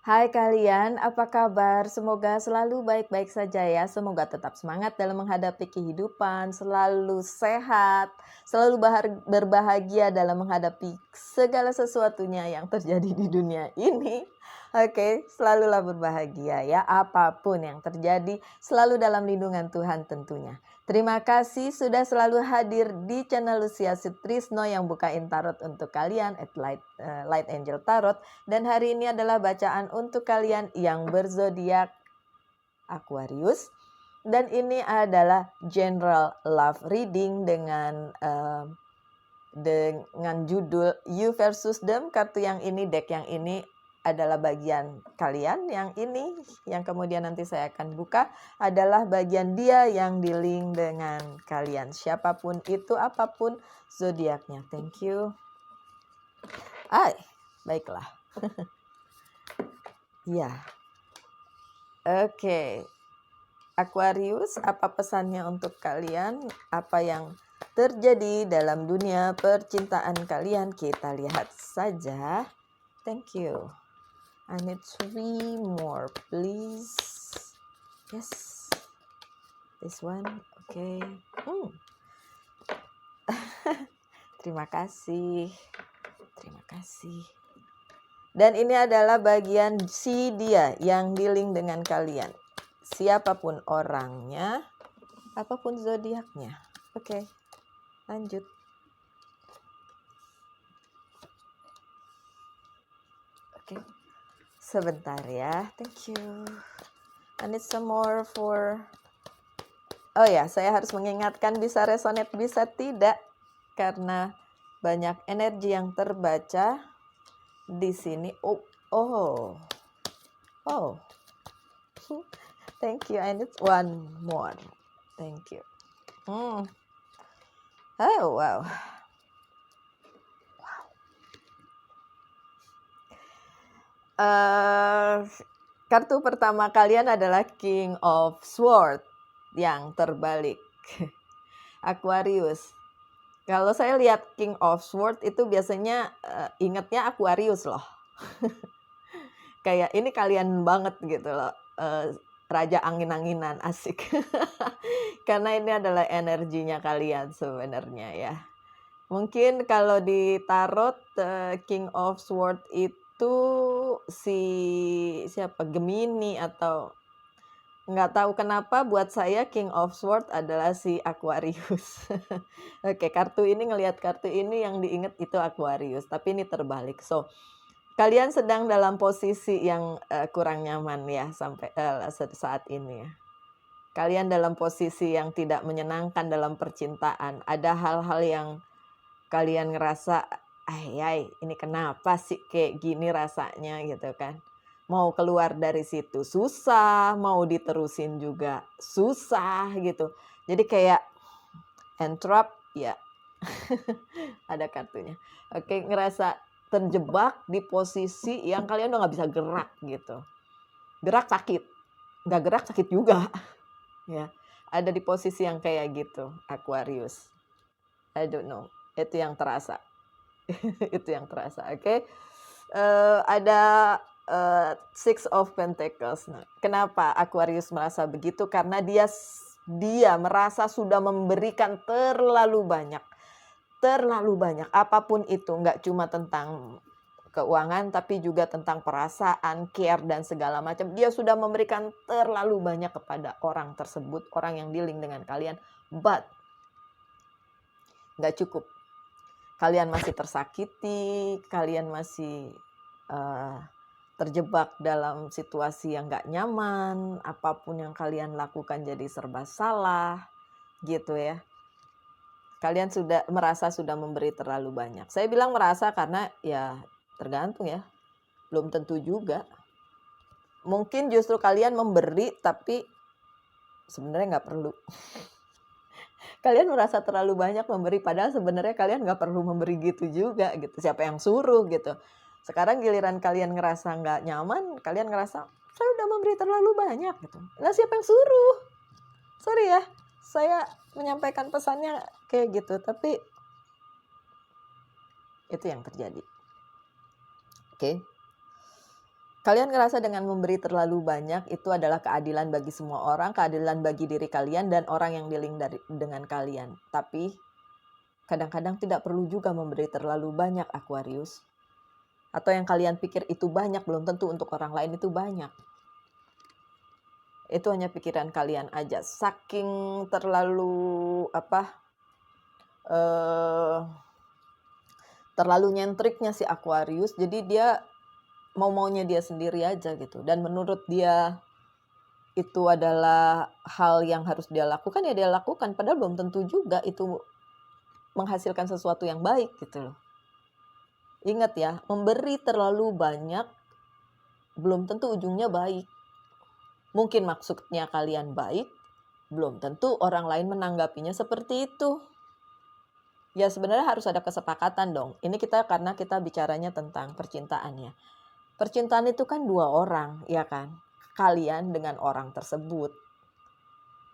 Hai kalian, apa kabar? Semoga selalu baik-baik saja ya. Semoga tetap semangat dalam menghadapi kehidupan, selalu sehat, selalu berbahagia dalam menghadapi segala sesuatunya yang terjadi di dunia ini. Oke, selalulah berbahagia ya. Apapun yang terjadi, selalu dalam lindungan Tuhan tentunya. Terima kasih sudah selalu hadir di channel Lucia Sutrisno yang bukain tarot untuk kalian at Light Angel Tarot. Dan hari ini adalah bacaan untuk kalian yang berzodiak Aquarius. Dan ini adalah general love reading dengan judul You versus Them. Kartu yang ini, deck yang ini adalah bagian kalian, yang ini yang kemudian nanti saya akan buka adalah bagian dia yang dealing dengan kalian. Siapapun itu, apapun zodiaknya. Thank you. Baiklah. Ya. Oke. Aquarius, apa pesannya untuk kalian? Apa yang terjadi dalam dunia percintaan kalian? Kita lihat saja. Thank you. I need 3 more, please. Yes. This one. Okay. Terima kasih. Terima kasih. Dan ini adalah bagian si dia yang dealing dengan kalian. Siapapun orangnya, apapun zodiaknya. Oke, lanjut. Oke, sebentar ya. Thank you. I need some more for... Oh ya, saya harus mengingatkan bisa resonate, bisa tidak. Karena banyak energi yang terbaca di sini. Oh. Thank you. I need one more. Thank you. Oh, wow. Kartu pertama kalian adalah King of Swords yang terbalik. Aquarius. Kalau saya lihat King of Swords itu biasanya ingatnya Aquarius loh. Kayak ini kalian banget gitu loh. Raja angin-anginan, asik. Karena ini adalah energinya kalian sebenarnya ya. Mungkin kalau di tarot King of Swords itu siapa, Gemini, atau nggak tahu kenapa buat saya King of Swords adalah si Aquarius. Oke, kartu ini, ngelihat kartu ini yang diingat itu Aquarius, tapi ini terbalik. So, kalian sedang dalam posisi yang kurang nyaman ya sampai saat ini ya. Kalian dalam posisi yang tidak menyenangkan dalam percintaan. Ada hal-hal yang kalian ngerasa, ini kenapa sih kayak gini rasanya gitu kan. Mau keluar dari situ susah, mau diterusin juga susah gitu. Jadi kayak entrap ya. Ada kartunya. Oke, ngerasa terjebak di posisi yang kalian udah gak bisa gerak gitu. Gerak sakit, gak gerak sakit juga. Ya, ada di posisi yang kayak gitu, Aquarius. I don't know, itu yang terasa. Itu yang terasa, oke. Ada Six of Pentacles. Nah, kenapa Aquarius merasa begitu? Karena dia merasa sudah memberikan terlalu banyak. Terlalu banyak, apapun itu, nggak cuma tentang keuangan, tapi juga tentang perasaan, care, dan segala macam. Dia sudah memberikan terlalu banyak kepada orang tersebut, orang yang dealing dengan kalian, but nggak cukup. Kalian masih tersakiti, kalian masih terjebak dalam situasi yang nggak nyaman, apapun yang kalian lakukan jadi serba salah, gitu ya. Kalian merasa sudah memberi terlalu banyak. Saya bilang merasa karena ya tergantung ya, belum tentu juga. Mungkin justru kalian memberi tapi sebenarnya nggak perlu. Kalian merasa terlalu banyak memberi padahal sebenarnya kalian nggak perlu memberi gitu juga gitu. Siapa yang suruh gitu. Sekarang giliran kalian ngerasa nggak nyaman, kalian ngerasa saya udah memberi terlalu banyak gitu. Nah, siapa yang suruh? Sorry ya, saya menyampaikan pesannya kayak gitu, tapi itu yang terjadi. Oke. Kalian ngerasa dengan memberi terlalu banyak itu adalah keadilan bagi semua orang, keadilan bagi diri kalian dan orang yang dealing dengan kalian. Tapi kadang-kadang tidak perlu juga memberi terlalu banyak, Aquarius. Atau yang kalian pikir itu banyak, belum tentu untuk orang lain itu banyak. Itu hanya pikiran kalian aja. Saking terlalu terlalu nyentriknya si Aquarius, jadi dia mau-maunya dia sendiri aja gitu. Dan menurut dia itu adalah hal yang harus dia lakukan, ya dia lakukan. Padahal belum tentu juga itu menghasilkan sesuatu yang baik gitu loh. Ingat ya, memberi terlalu banyak belum tentu ujungnya baik. Mungkin maksudnya kalian baik, belum tentu orang lain menanggapinya seperti itu. Ya sebenarnya harus ada kesepakatan dong. Ini karena kita bicaranya tentang percintaan ya. Percintaan itu kan dua orang, ya kan? Kalian dengan orang tersebut.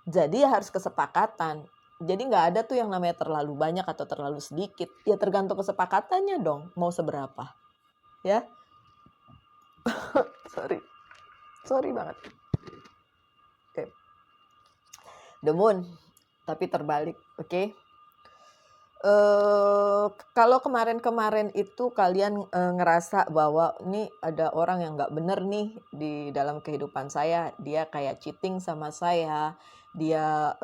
Jadi harus kesepakatan. Jadi nggak ada tuh yang namanya terlalu banyak atau terlalu sedikit. Ya tergantung kesepakatannya dong, mau seberapa. Ya. Sorry banget. Oke. The Moon, tapi terbalik, oke? Kalau kemarin-kemarin itu kalian ngerasa bahwa ini ada orang yang nggak bener nih di dalam kehidupan saya, dia kayak cheating sama saya, dia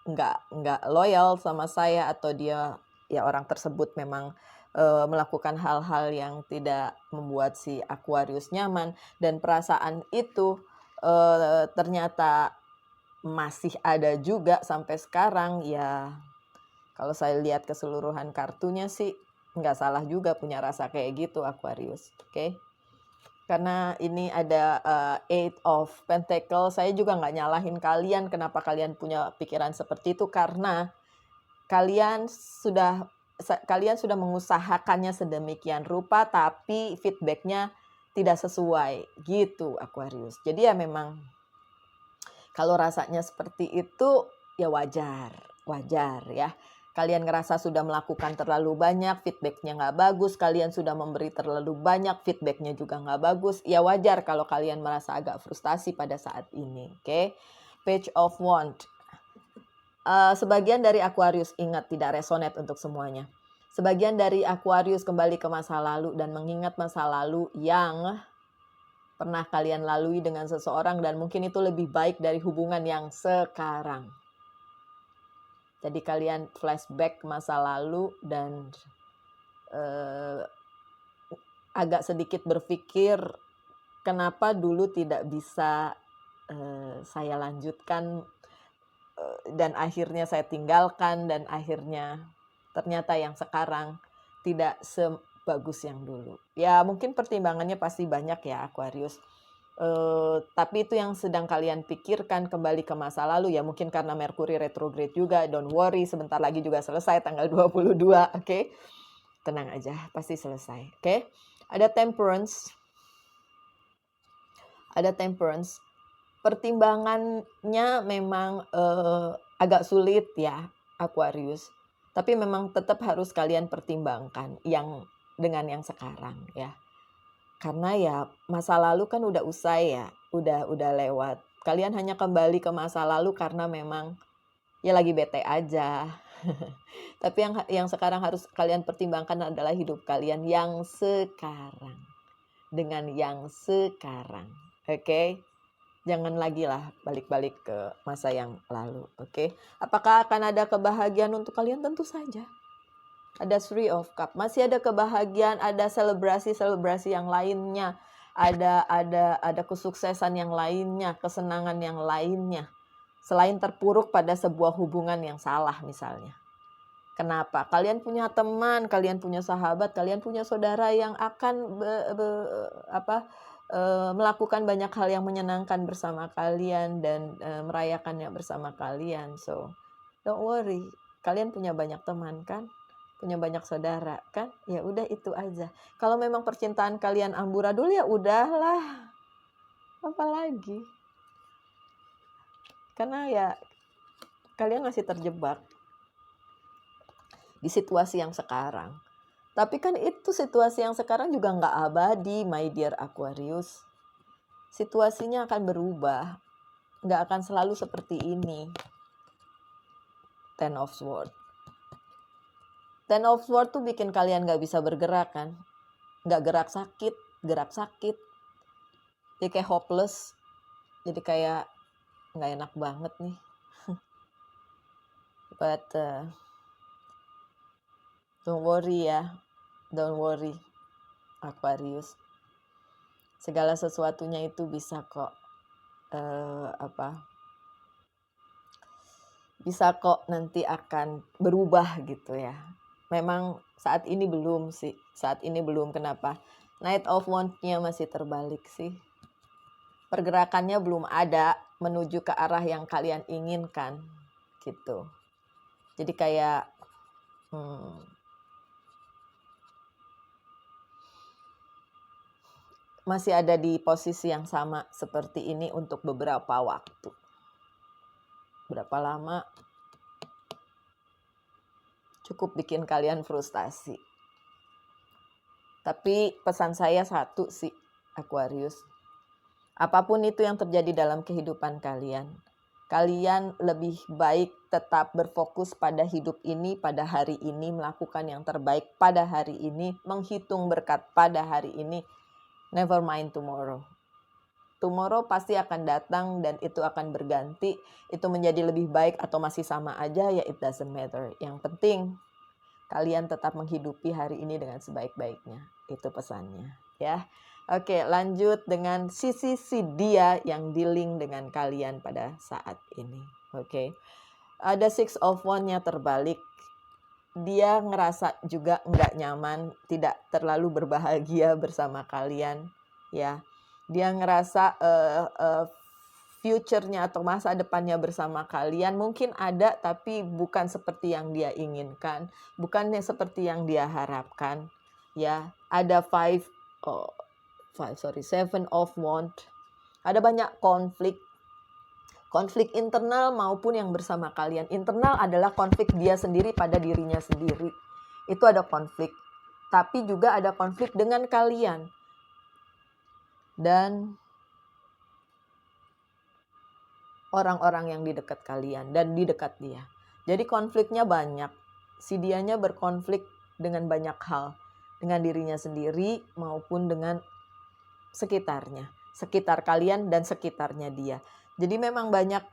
nggak loyal sama saya, atau dia ya orang tersebut memang melakukan hal-hal yang tidak membuat si Aquarius nyaman, dan perasaan itu ternyata masih ada juga sampai sekarang. Ya kalau saya lihat keseluruhan kartunya sih nggak salah juga punya rasa kayak gitu Aquarius, oke? Karena ini ada Eight of Pentacles, saya juga nggak nyalahin kalian kenapa kalian punya pikiran seperti itu, karena kalian sudah mengusahakannya sedemikian rupa tapi feedbacknya tidak sesuai gitu Aquarius. Jadi ya memang kalau rasanya seperti itu ya wajar ya. Kalian ngerasa sudah melakukan terlalu banyak, feedbacknya nggak bagus. Kalian sudah memberi terlalu banyak, feedbacknya juga nggak bagus. Ya wajar kalau kalian merasa agak frustasi pada saat ini. Oke? Page of Wands. Sebagian dari Aquarius, ingat tidak resonate untuk semuanya. Sebagian dari Aquarius kembali ke masa lalu dan mengingat masa lalu yang pernah kalian lalui dengan seseorang, dan mungkin itu lebih baik dari hubungan yang sekarang. Jadi kalian flashback masa lalu dan agak sedikit berpikir kenapa dulu tidak bisa saya lanjutkan dan akhirnya saya tinggalkan, dan akhirnya ternyata yang sekarang tidak sebagus yang dulu. Ya mungkin pertimbangannya pasti banyak ya Aquarius. Tapi itu yang sedang kalian pikirkan, kembali ke masa lalu ya, mungkin karena Mercury retrograde juga. Don't worry, sebentar lagi juga selesai tanggal 22, oke? Tenang aja, pasti selesai, oke? Ada Temperance. Pertimbangannya memang agak sulit ya Aquarius, tapi memang tetap harus kalian pertimbangkan yang dengan yang sekarang ya. Karena ya masa lalu kan udah usai ya, udah lewat. Kalian hanya kembali ke masa lalu karena memang ya lagi bete aja. Tapi yang sekarang harus kalian pertimbangkan adalah hidup kalian yang sekarang. Dengan yang sekarang. Oke? Jangan lagi lah balik-balik ke masa yang lalu. Oke? Apakah akan ada kebahagiaan untuk kalian? Tentu saja. Ada Three of Cup, masih ada kebahagiaan, ada selebrasi yang lainnya, ada kesuksesan yang lainnya, kesenangan yang lainnya, selain terpuruk pada sebuah hubungan yang salah misalnya. Kenapa? Kalian punya teman, kalian punya sahabat, kalian punya saudara yang akan melakukan banyak hal yang menyenangkan bersama kalian dan merayakannya bersama kalian. So don't worry, kalian punya banyak teman kan? Punya banyak saudara kan? Ya udah itu aja. Kalau memang percintaan kalian amburadul ya udahlah. Apalagi? Karena ya kalian masih terjebak di situasi yang sekarang. Tapi kan itu situasi yang sekarang juga nggak abadi, my dear Aquarius. Situasinya akan berubah, nggak akan selalu seperti ini. Ten of Swords. Ten of Swords tuh bikin kalian nggak bisa bergerak kan, nggak gerak sakit. Jadi kayak hopeless, jadi kayak nggak enak banget nih. But don't worry ya, don't worry Aquarius. Segala sesuatunya itu bisa kok bisa kok nanti akan berubah gitu ya. Memang saat ini belum sih. Saat ini belum, kenapa? Knight of Wands-nya masih terbalik sih. Pergerakannya belum ada menuju ke arah yang kalian inginkan gitu. Jadi kayak masih ada di posisi yang sama seperti ini untuk beberapa waktu. Berapa lama? Cukup bikin kalian frustasi. Tapi pesan saya satu sih, Aquarius. Apapun itu yang terjadi dalam kehidupan kalian, kalian lebih baik tetap berfokus pada hidup ini, pada hari ini, melakukan yang terbaik pada hari ini, menghitung berkat pada hari ini. Never mind tomorrow. Tomorrow pasti akan datang dan itu akan berganti. Itu menjadi lebih baik atau masih sama aja, ya it doesn't matter. Yang penting kalian tetap menghidupi hari ini dengan sebaik-baiknya. Itu pesannya ya. Oke, lanjut dengan sisi dia yang dealing dengan kalian pada saat ini. Oke. Ada Six of Wands-nya terbalik. Dia ngerasa juga nggak nyaman, tidak terlalu berbahagia bersama kalian ya. Dia ngerasa future-nya atau masa depannya bersama kalian mungkin ada, tapi bukan seperti yang dia inginkan, bukannya seperti yang dia harapkan ya. Ada Seven of Wands. Ada banyak konflik internal maupun yang bersama kalian. Internal adalah konflik dia sendiri pada dirinya sendiri. Itu ada konflik. Tapi juga ada konflik dengan kalian. Dan orang-orang yang di dekat kalian dan di dekat dia. Jadi konfliknya banyak. Si dianya berkonflik dengan banyak hal. Dengan dirinya sendiri maupun dengan sekitarnya. Sekitar kalian dan sekitarnya dia. Jadi memang banyak,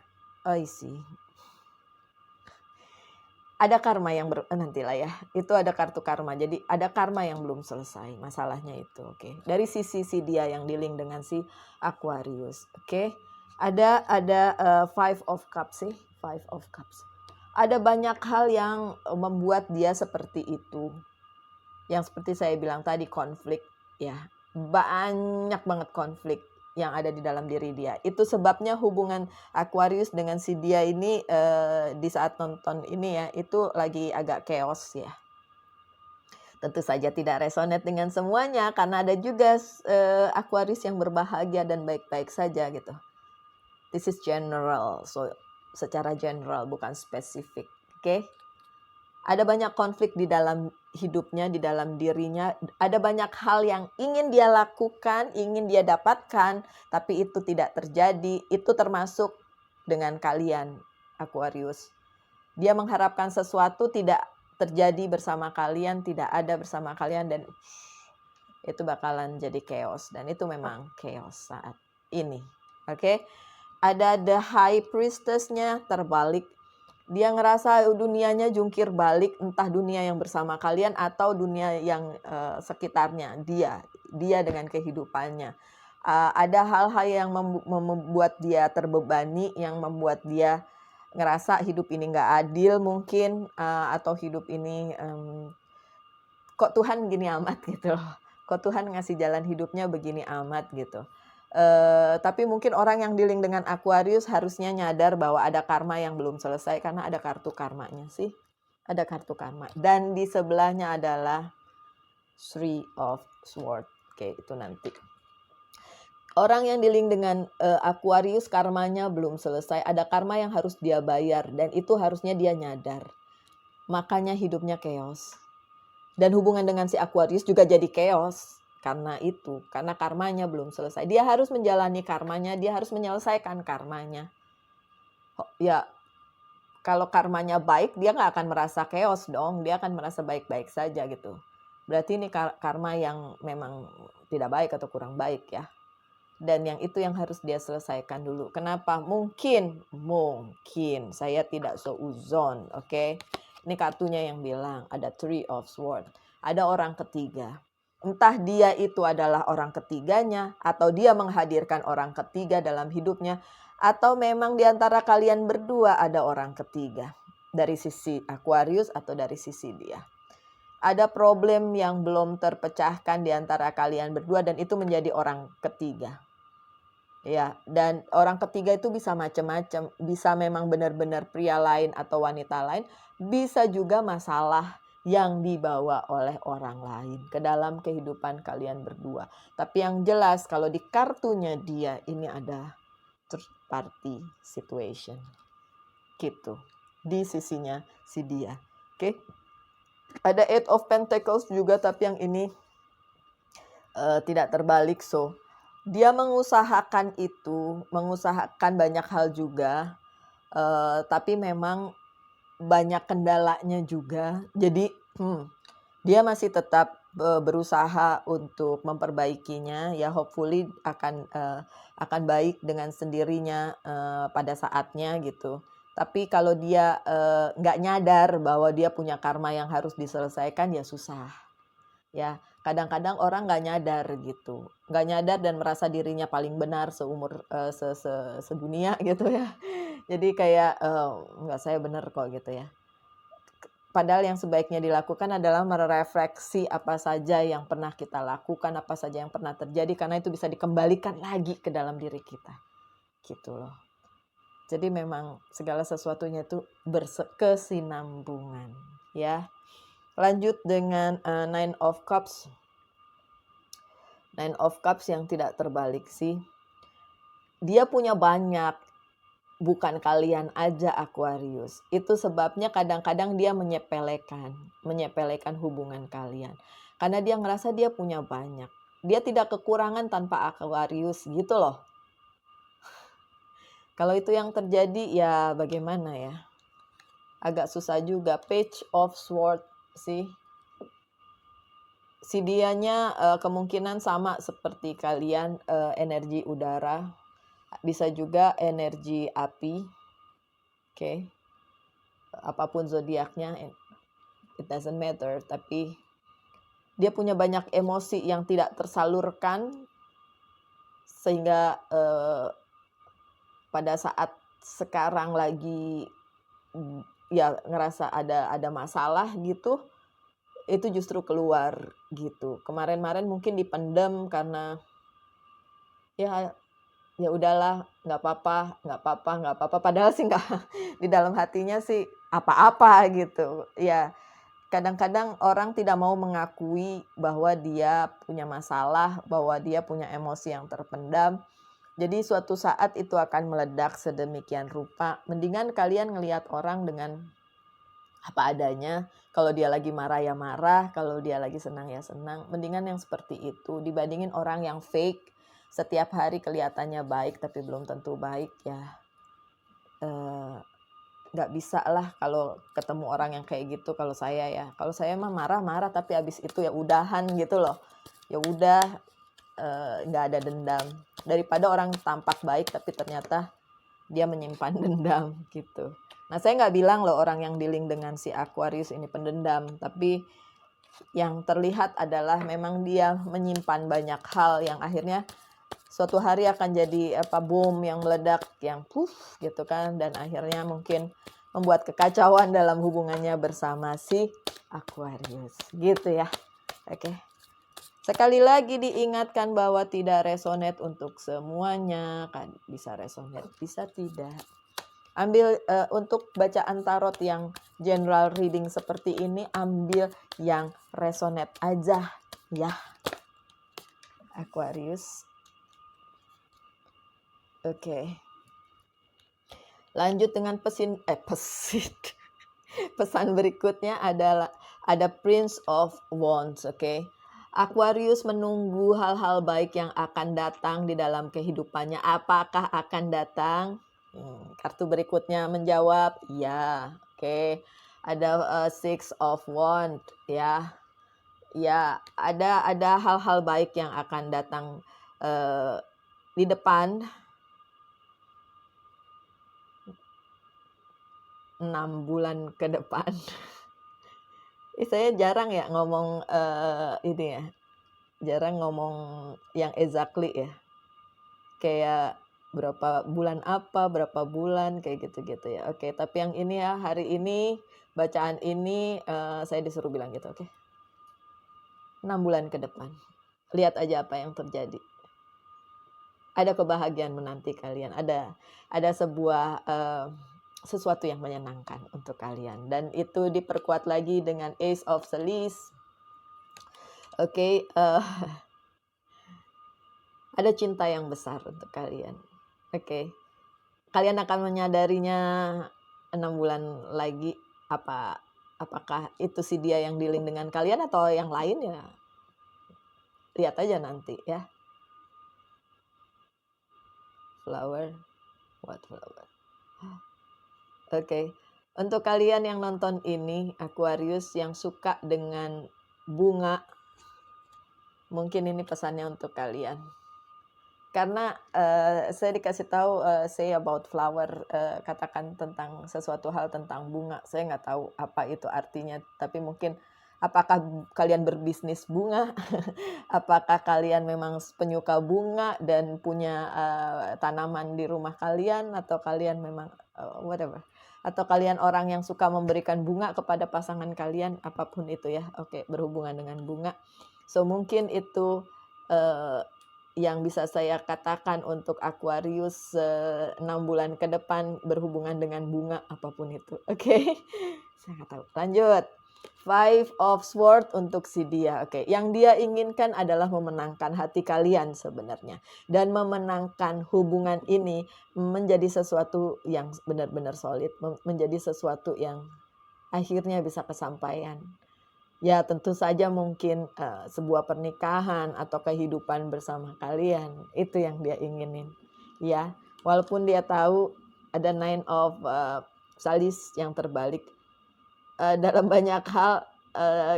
ada karma yang nantilah ya. Itu ada kartu karma. Jadi ada karma yang belum selesai masalahnya itu. Oke. Dari sisi dia yang dealing dengan si Aquarius. Oke. Ada Five of Cups sih. Five of Cups. Ada banyak hal yang membuat dia seperti itu. Yang seperti saya bilang tadi, konflik ya. Banyak banget konflik yang ada di dalam diri dia. Itu sebabnya hubungan Aquarius dengan si dia ini di saat nonton ini ya, itu lagi agak chaos ya. Tentu saja tidak resonate dengan semuanya karena ada juga Aquarius yang berbahagia dan baik-baik saja gitu. This is general, so secara general bukan spesifik, oke? Ada banyak konflik di dalam hidupnya, di dalam dirinya. Ada banyak hal yang ingin dia lakukan, ingin dia dapatkan, tapi itu tidak terjadi. Itu termasuk dengan kalian, Aquarius. Dia mengharapkan sesuatu tidak terjadi bersama kalian, tidak ada bersama kalian, dan itu bakalan jadi chaos. Dan itu memang chaos saat ini. Oke? Ada The High Priestess-nya terbalik. Dia ngerasa dunianya jungkir balik, entah dunia yang bersama kalian atau dunia yang sekitarnya dia dengan kehidupannya. Ada hal-hal yang membuat dia terbebani, yang membuat dia ngerasa hidup ini nggak adil mungkin, atau hidup ini kok Tuhan gini amat gitu loh. Kok Tuhan ngasih jalan hidupnya begini amat gitu. Tapi mungkin orang yang dealing dengan Aquarius harusnya nyadar bahwa ada karma yang belum selesai karena ada kartu karmanya sih. Ada kartu karma. Dan di sebelahnya adalah Three of Swords. Oke, itu nanti. Orang yang dealing dengan Aquarius karmanya belum selesai. Ada karma yang harus dia bayar dan itu harusnya dia nyadar. Makanya hidupnya chaos. Dan hubungan dengan si Aquarius juga jadi chaos karena itu, karena karmanya belum selesai. Dia harus menjalani karmanya, dia harus menyelesaikan karmanya. Ya, kalau karmanya baik, dia nggak akan merasa chaos dong, dia akan merasa baik-baik saja gitu. Berarti ini karma yang memang tidak baik atau kurang baik ya. Dan yang itu yang harus dia selesaikan dulu. Kenapa? Mungkin saya tidak seuzon, oke? Ini kartunya yang bilang ada Three of Swords. Ada orang ketiga. Entah dia itu adalah orang ketiganya atau dia menghadirkan orang ketiga dalam hidupnya atau memang di antara kalian berdua ada orang ketiga dari sisi Aquarius atau dari sisi dia. Ada problem yang belum terpecahkan di antara kalian berdua dan itu menjadi orang ketiga. Ya, dan orang ketiga itu bisa macam-macam, bisa memang benar-benar pria lain atau wanita lain, bisa juga masalah yang dibawa oleh orang lain ke dalam kehidupan kalian berdua. Tapi yang jelas kalau di kartunya dia ini ada third party situation. Gitu. Di sisinya si dia. Oke. Ada Eight of Pentacles juga tapi yang ini tidak terbalik, so dia mengusahakan itu, mengusahakan banyak hal juga, tapi memang banyak kendalanya juga. Jadi dia masih tetap berusaha untuk memperbaikinya. Ya hopefully akan baik dengan sendirinya pada saatnya gitu. Tapi kalau dia nggak nyadar bahwa dia punya karma yang harus diselesaikan, ya susah. Ya, kadang-kadang orang nggak nyadar gitu, nggak nyadar dan merasa dirinya paling benar seumur sedunia gitu ya. Jadi kayak nggak, saya benar kok gitu ya. Padahal yang sebaiknya dilakukan adalah merefleksi apa saja yang pernah kita lakukan, apa saja yang pernah terjadi, karena itu bisa dikembalikan lagi ke dalam diri kita. Gitu loh. Jadi memang segala sesuatunya itu berkesinambungan ya. Lanjut dengan Nine of Cups. Nine of Cups yang tidak terbalik sih. Dia punya banyak, bukan kalian aja Aquarius. Itu sebabnya kadang-kadang dia menyepelekan hubungan kalian. Karena dia ngerasa dia punya banyak. Dia tidak kekurangan tanpa Aquarius gitu loh. Kalau itu yang terjadi ya bagaimana ya? Agak susah juga. Page of Swords sih. Si dianya kemungkinan sama seperti kalian, energi udara, bisa juga energi api. Oke. Apapun zodiaknya, it doesn't matter, tapi dia punya banyak emosi yang tidak tersalurkan sehingga pada saat sekarang lagi ya ngerasa ada masalah gitu, itu justru keluar gitu. Kemarin-kemarin mungkin dipendam karena ya udahlah, nggak apa-apa. Padahal sih nggak, di dalam hatinya sih apa-apa gitu. Ya kadang-kadang orang tidak mau mengakui bahwa dia punya masalah, bahwa dia punya emosi yang terpendam. Jadi suatu saat itu akan meledak sedemikian rupa. Mendingan kalian ngelihat orang dengan apa adanya. Kalau dia lagi marah ya marah, kalau dia lagi senang ya senang. Mendingan yang seperti itu dibandingin orang yang fake, setiap hari kelihatannya baik tapi belum tentu baik ya. Nggak bisa lah kalau ketemu orang yang kayak gitu. Kalau saya ya, kalau saya mah marah-marah tapi abis itu ya udahan gitu loh. Ya udah, nggak ada dendam. Daripada orang tampak baik tapi ternyata dia menyimpan dendam gitu. Nah saya nggak bilang loh orang yang dealing dengan si Aquarius ini pendendam, tapi yang terlihat adalah memang dia menyimpan banyak hal yang akhirnya suatu hari akan jadi bom yang meledak, yang puff gitu kan, dan akhirnya mungkin membuat kekacauan dalam hubungannya bersama si Aquarius gitu ya. Oke. Sekali lagi diingatkan bahwa tidak resonate untuk semuanya, kan bisa resonate, bisa tidak. Ambil untuk bacaan tarot yang general reading seperti ini, ambil yang resonate aja ya Aquarius. Oke. Lanjut dengan pesan berikutnya adalah ada Prince of Wands, oke. Aquarius menunggu hal-hal baik yang akan datang di dalam kehidupannya. Apakah akan datang? Kartu berikutnya menjawab, ya, oke. Ada Six of Wands, ya. Ya, ada hal-hal baik yang akan datang di depan 6 bulan ke depan. Saya jarang ya ngomong ini ya, jarang ngomong yang exactly ya. Kayak berapa bulan kayak gitu-gitu ya. Oke, tapi yang ini ya, hari ini bacaan ini saya disuruh bilang gitu, oke. 6 bulan ke depan. Lihat aja apa yang terjadi. Ada kebahagiaan menanti kalian, ada sebuah sesuatu yang menyenangkan untuk kalian, dan itu diperkuat lagi dengan Ace of Swords. Oke, ada cinta yang besar untuk kalian. Oke, kalian akan menyadarinya 6 bulan lagi. Apakah itu si dia yang dealing dengan kalian atau yang lain ya? Lihat aja nanti ya. Flower, what flower? Oke, untuk kalian yang nonton ini, Aquarius yang suka dengan bunga, mungkin ini pesannya untuk kalian. Karena saya dikasih tahu say about flower, katakan tentang sesuatu hal tentang bunga. Saya nggak tahu apa itu artinya, tapi mungkin apakah kalian berbisnis bunga, apakah kalian memang penyuka bunga dan punya tanaman di rumah kalian, atau kalian memang whatever, atau kalian orang yang suka memberikan bunga kepada pasangan kalian, apapun itu ya. Oke, berhubungan dengan bunga. So mungkin itu yang bisa saya katakan untuk Aquarius 6 bulan ke depan berhubungan dengan bunga, apapun itu. Oke. Saya nggak tahu. Lanjut. Five of Swords untuk si dia. Oke, yang dia inginkan adalah memenangkan hati kalian sebenarnya, dan memenangkan hubungan ini menjadi sesuatu yang benar-benar solid, menjadi sesuatu yang akhirnya bisa kesampaian. Ya, tentu saja mungkin sebuah pernikahan atau kehidupan bersama kalian, itu yang dia inginin. Ya, walaupun dia tahu ada Nine of Swords yang terbalik, dalam banyak hal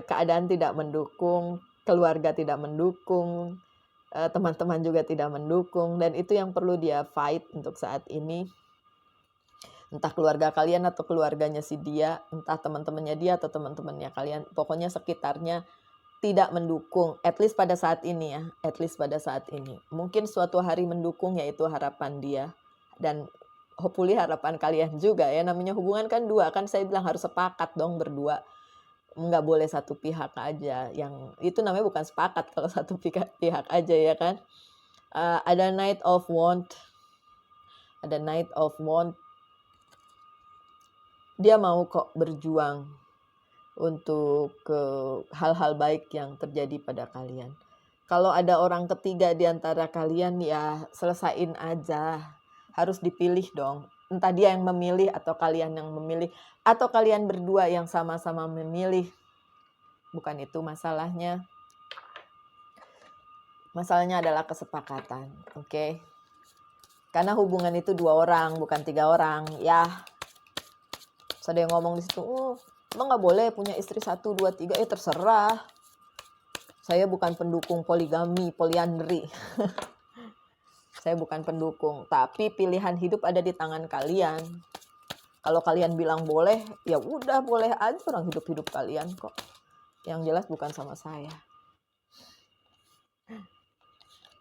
keadaan tidak mendukung, keluarga tidak mendukung, teman-teman juga tidak mendukung, dan itu yang perlu dia fight untuk saat ini. Entah keluarga kalian atau keluarganya si dia, entah teman-temannya dia atau teman-temannya kalian, pokoknya sekitarnya tidak mendukung, at least pada saat ini ya, at least pada saat ini. Mungkin suatu hari mendukung, yaitu harapan dia, dan hopefully harapan kalian juga ya. Namanya hubungan kan dua, kan saya bilang harus sepakat dong berdua, nggak boleh satu pihak aja, yang itu namanya bukan sepakat kalau satu pihak aja ya kan. Ada Knight of Wands, ada Knight of Wands. Dia mau kok berjuang untuk hal-hal baik yang terjadi pada kalian. Kalau ada orang ketiga di antara kalian, ya selesain aja. Harus dipilih dong. Entah dia yang memilih atau kalian yang memilih, atau kalian berdua yang sama-sama memilih. Bukan itu masalahnya. Masalahnya adalah kesepakatan, oke? Karena hubungan itu 2 orang, bukan 3 orang. Ya, ada yang ngomong di situ, emang nggak boleh punya istri 1, 2, 3, terserah. Saya bukan pendukung poligami, poliandri. Saya bukan pendukung, tapi pilihan hidup ada di tangan kalian. Kalau kalian bilang boleh, ya udah boleh aja, orang hidup kalian kok. Yang jelas bukan sama saya.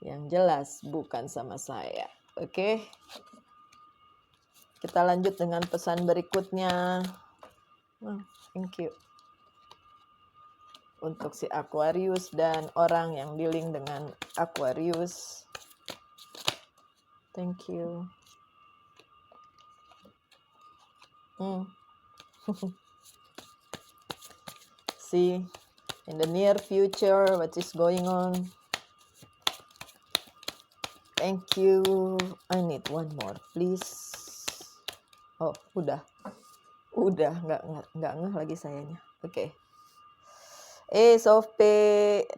Yang jelas bukan sama saya. Oke. Kita lanjut dengan pesan berikutnya. Thank you. Untuk si Aquarius dan orang yang dealing dengan Aquarius. Thank you. See, in the near future, what is going on? Thank you. I need one more, please. Oh, udah nggak ngeh lagi sayanya. Oke. Ace of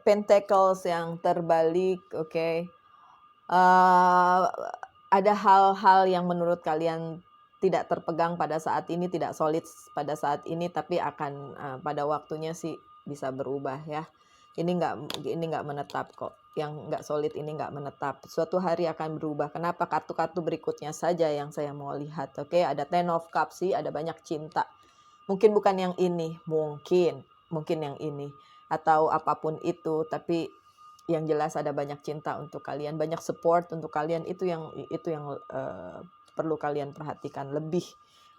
Pentacles yang terbalik, oke. Ada hal-hal yang menurut kalian tidak terpegang pada saat ini, tidak solid pada saat ini, tapi akan pada waktunya sih bisa berubah ya. Ini nggak menetap kok. Yang nggak solid ini nggak menetap. Suatu hari akan berubah. Kenapa? Kartu-kartu berikutnya saja yang saya mau lihat. Oke, ada Ten of Cups sih, ada banyak cinta. Mungkin bukan yang ini, mungkin yang ini atau apapun itu, tapi yang jelas ada banyak cinta untuk kalian, banyak support untuk kalian. Itu yang perlu kalian perhatikan lebih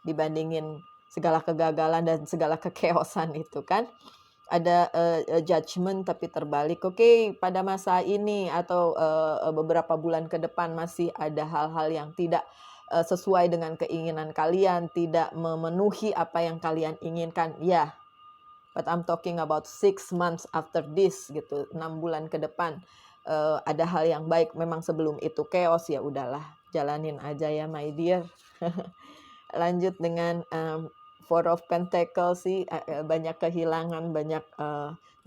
dibandingin segala kegagalan dan segala kekeosan itu kan. Ada judgment tapi terbalik. Oke, pada masa ini atau beberapa bulan ke depan masih ada hal-hal yang tidak sesuai dengan keinginan kalian, tidak memenuhi apa yang kalian inginkan. Ya, but I'm talking about 6 months after this gitu, 6 bulan ke depan ada hal yang baik. Memang sebelum itu chaos, ya udahlah, jalanin aja ya my dear. Lanjut dengan Four of Pentacles sih, banyak kehilangan, banyak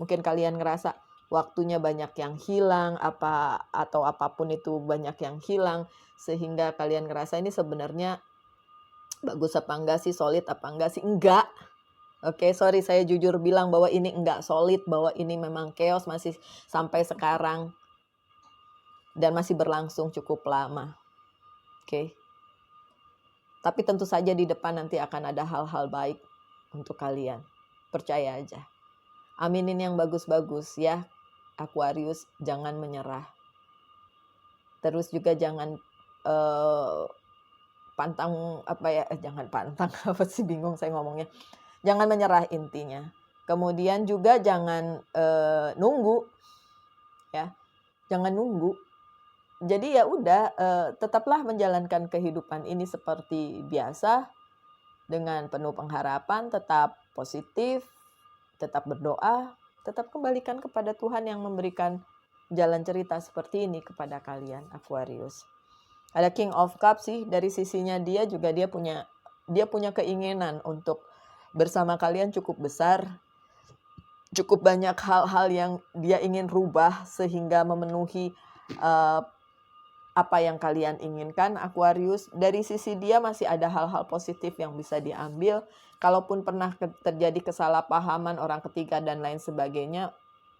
mungkin kalian ngerasa waktunya banyak yang hilang, atau apapun itu banyak yang hilang, sehingga kalian ngerasa ini sebenarnya bagus apa enggak sih, solid apa enggak sih, enggak. Oke, sorry saya jujur bilang bahwa ini enggak solid, bahwa ini memang chaos masih sampai sekarang dan masih berlangsung cukup lama. Oke. Tapi tentu saja di depan nanti akan ada hal-hal baik untuk kalian. Percaya aja. Aminin yang bagus-bagus ya, Aquarius, jangan menyerah. Terus juga jangan pantang jangan pantang apa sih, bingung saya ngomongnya. Jangan menyerah intinya. Kemudian juga jangan nunggu ya. Jangan nunggu. Jadi ya udah, tetaplah menjalankan kehidupan ini seperti biasa dengan penuh pengharapan, tetap positif, tetap berdoa, tetap kembalikan kepada Tuhan yang memberikan jalan cerita seperti ini kepada kalian, Aquarius. Ada King of Cups sih, dari sisinya dia juga dia punya keinginan untuk bersama kalian cukup besar, cukup banyak hal-hal yang dia ingin rubah sehingga memenuhi apa yang kalian inginkan, Aquarius. Dari sisi dia masih ada hal-hal positif yang bisa diambil. Kalaupun pernah terjadi kesalahpahaman orang ketiga dan lain sebagainya,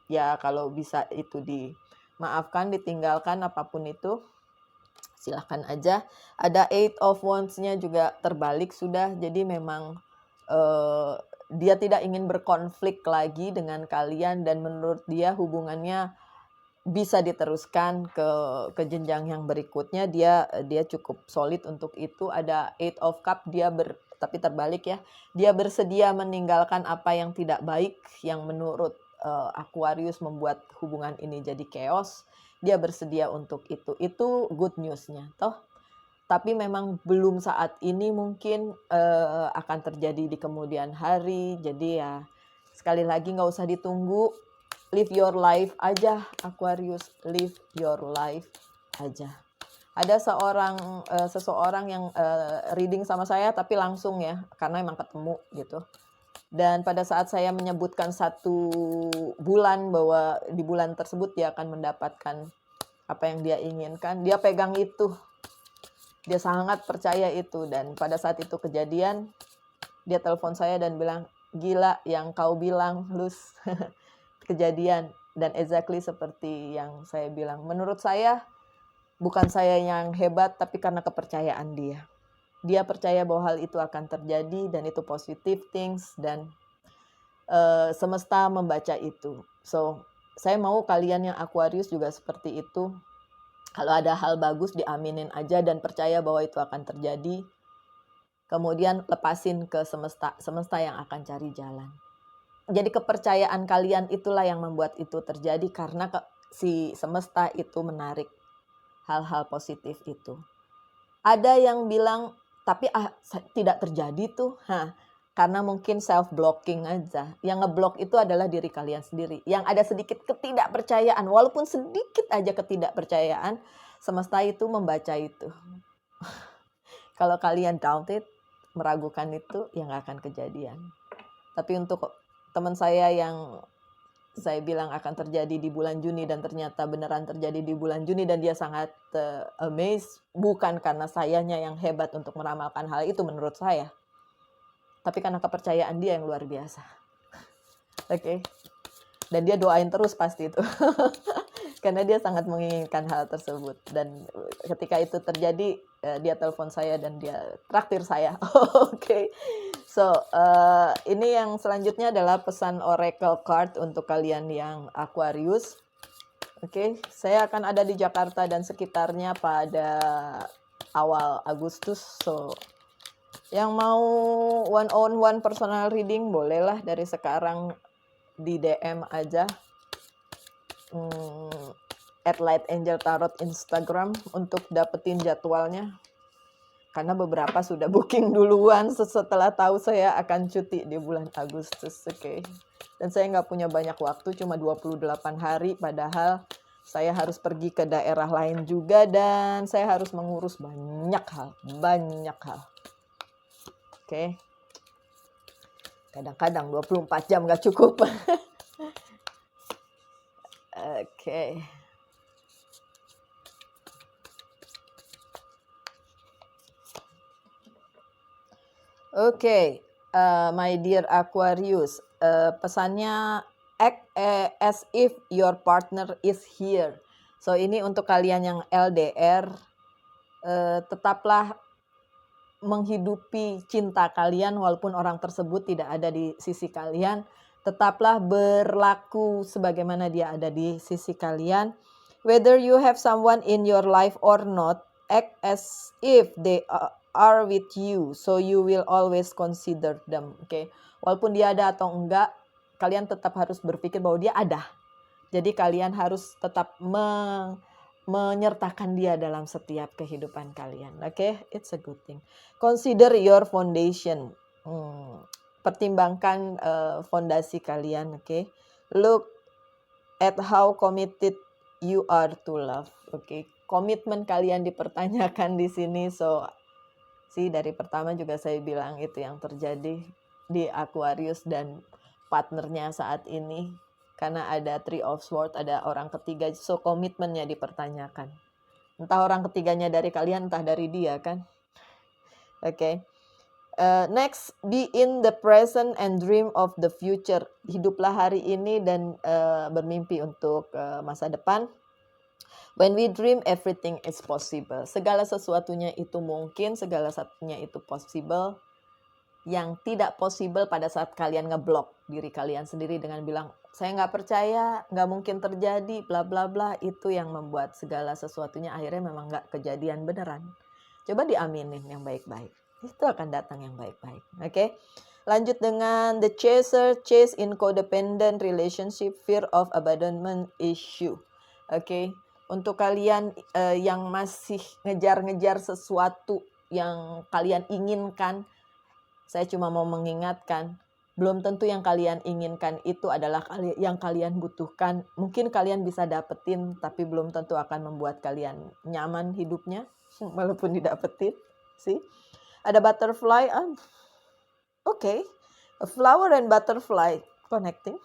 ya kalau bisa itu dimaafkan, ditinggalkan, apapun itu silahkan aja. Ada Eight of Wands-nya juga terbalik sudah, jadi memang dia tidak ingin berkonflik lagi dengan kalian, dan menurut dia hubungannya bisa diteruskan ke jenjang yang berikutnya. Dia cukup solid untuk itu. Ada Eight of Cup, tapi terbalik ya, dia bersedia meninggalkan apa yang tidak baik, yang menurut Aquarius membuat hubungan ini jadi chaos. Dia bersedia untuk itu good newsnya toh. Tapi memang belum saat ini, mungkin akan terjadi di kemudian hari. Jadi ya sekali lagi nggak usah ditunggu, live your life aja Aquarius, live your life aja. Ada seseorang yang reading sama saya tapi langsung ya, karena emang ketemu gitu. Dan pada saat saya menyebutkan 1 bulan, bahwa di bulan tersebut dia akan mendapatkan apa yang dia inginkan, dia pegang itu. Dia sangat percaya itu, dan pada saat itu kejadian, dia telepon saya dan bilang, gila yang kau bilang, Luz. Kejadian, dan exactly seperti yang saya bilang. Menurut saya, bukan saya yang hebat, tapi karena kepercayaan dia. Dia percaya bahwa hal itu akan terjadi, dan itu positive things, dan semesta membaca itu. So, saya mau kalian yang Aquarius juga seperti itu. Kalau ada hal bagus, diaminin aja dan percaya bahwa itu akan terjadi. Kemudian lepasin ke semesta yang akan cari jalan. Jadi kepercayaan kalian itulah yang membuat itu terjadi, karena si semesta itu menarik hal-hal positif itu. Ada yang bilang, tapi tidak terjadi tuh. Karena mungkin self-blocking aja. Yang ngeblok itu adalah diri kalian sendiri. Yang ada sedikit ketidakpercayaan, walaupun sedikit aja ketidakpercayaan, semesta itu membaca itu. Kalau kalian doubted, meragukan itu, ya nggak akan kejadian. Tapi untuk teman saya yang saya bilang akan terjadi di bulan Juni dan ternyata beneran terjadi di bulan Juni dan dia sangat amazed, bukan karena sayanya yang hebat untuk meramalkan hal itu menurut saya, tapi karena kepercayaan dia yang luar biasa. Oke. Dan dia doain terus pasti itu. Karena dia sangat menginginkan hal tersebut. Dan ketika itu terjadi, dia telepon saya dan dia traktir saya. Oke. So, ini yang selanjutnya adalah pesan Oracle Card untuk kalian yang Aquarius. Oke, saya akan ada di Jakarta dan sekitarnya pada awal Agustus. So, yang mau one-on-one personal reading bolehlah dari sekarang di DM aja @Light Angel Tarot Instagram untuk dapetin jadwalnya, karena beberapa sudah booking duluan setelah tahu saya akan cuti di bulan Agustus. Oke. Dan saya nggak punya banyak waktu, cuma 28 hari, padahal saya harus pergi ke daerah lain juga dan saya harus mengurus banyak hal. Oke. Kadang-kadang 24 jam nggak cukup. Oke. Oke, my dear Aquarius, pesannya act as if your partner is here. So ini untuk kalian yang LDR, tetaplah menghidupi cinta kalian walaupun orang tersebut tidak ada di sisi kalian. Tetaplah berlaku sebagaimana dia ada di sisi kalian. Whether you have someone in your life or not, act as if they are with you, so you will always consider them. Okay? Walaupun dia ada atau enggak, kalian tetap harus berpikir bahwa dia ada. Jadi kalian harus tetap menyertakan dia dalam setiap kehidupan kalian. Okay? It's a good thing. Consider your foundation. Pertimbangkan fondasi kalian. Okay? Look at how committed you are to love. Okay? Komitmen kalian dipertanyakan di sini. So, dari pertama juga saya bilang itu yang terjadi di Aquarius dan partnernya saat ini. Karena ada Three of Swords, ada orang ketiga, so komitmennya dipertanyakan. Entah orang ketiganya dari kalian, entah dari dia kan. Oke. Next, be in the present and dream of the future. Hiduplah hari ini dan bermimpi untuk masa depan. When we dream, everything is possible. Segala sesuatunya itu mungkin, segala satunya itu possible. Yang tidak possible pada saat kalian ngeblok diri kalian sendiri dengan bilang, saya nggak percaya, nggak mungkin terjadi, bla bla bla. Itu yang membuat segala sesuatunya akhirnya memang nggak kejadian beneran. Coba diaminin yang baik-baik. Itu akan datang yang baik-baik. Oke. Lanjut dengan the chaser, chase in codependent relationship, fear of abandonment issue. Oke. Untuk kalian yang masih ngejar-ngejar sesuatu yang kalian inginkan, saya cuma mau mengingatkan, belum tentu yang kalian inginkan itu adalah yang kalian butuhkan. Mungkin kalian bisa dapetin, tapi belum tentu akan membuat kalian nyaman hidupnya, walaupun didapetin. See? Ada butterfly, okay. A flower and butterfly connecting.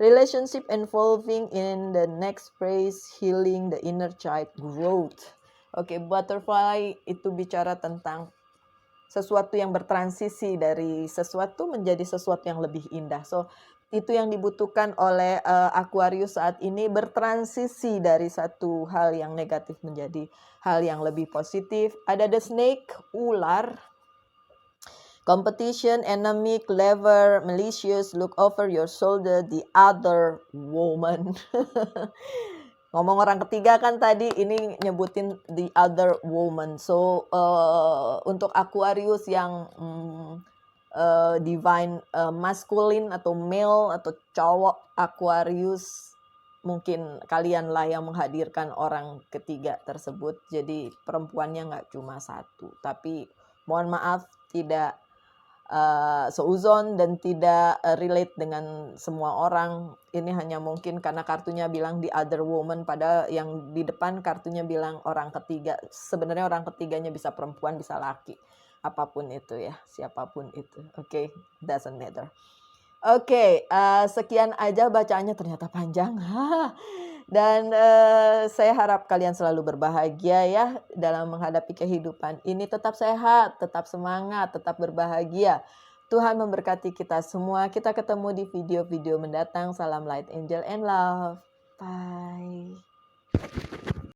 Relationship involving in the next phase, healing the inner child growth. Oke, butterfly itu bicara tentang sesuatu yang bertransisi dari sesuatu menjadi sesuatu yang lebih indah. So, itu yang dibutuhkan oleh Aquarius saat ini, bertransisi dari satu hal yang negatif menjadi hal yang lebih positif. Ada the snake, ular. Competition, enemy, clever, malicious, look over your shoulder, the other woman. Ngomong orang ketiga kan tadi, ini nyebutin the other woman. So, untuk Aquarius yang divine masculine atau male atau cowok Aquarius, mungkin kalian lah yang menghadirkan orang ketiga tersebut. Jadi perempuannya nggak cuma satu. Tapi mohon maaf tidak seuzon dan tidak relate dengan semua orang. Ini hanya mungkin karena kartunya bilang the other woman, padahal yang di depan kartunya bilang orang ketiga. Sebenarnya orang ketiganya bisa perempuan, bisa laki, apapun itu ya, siapapun itu. Oke, doesn't matter. Oke, sekian aja bacaannya ternyata panjang. Dan, saya harap kalian selalu berbahagia ya dalam menghadapi kehidupan ini. Tetap sehat, tetap semangat, tetap berbahagia. Tuhan memberkati kita semua. Kita ketemu di video-video mendatang. Salam light, angel, and love. Bye.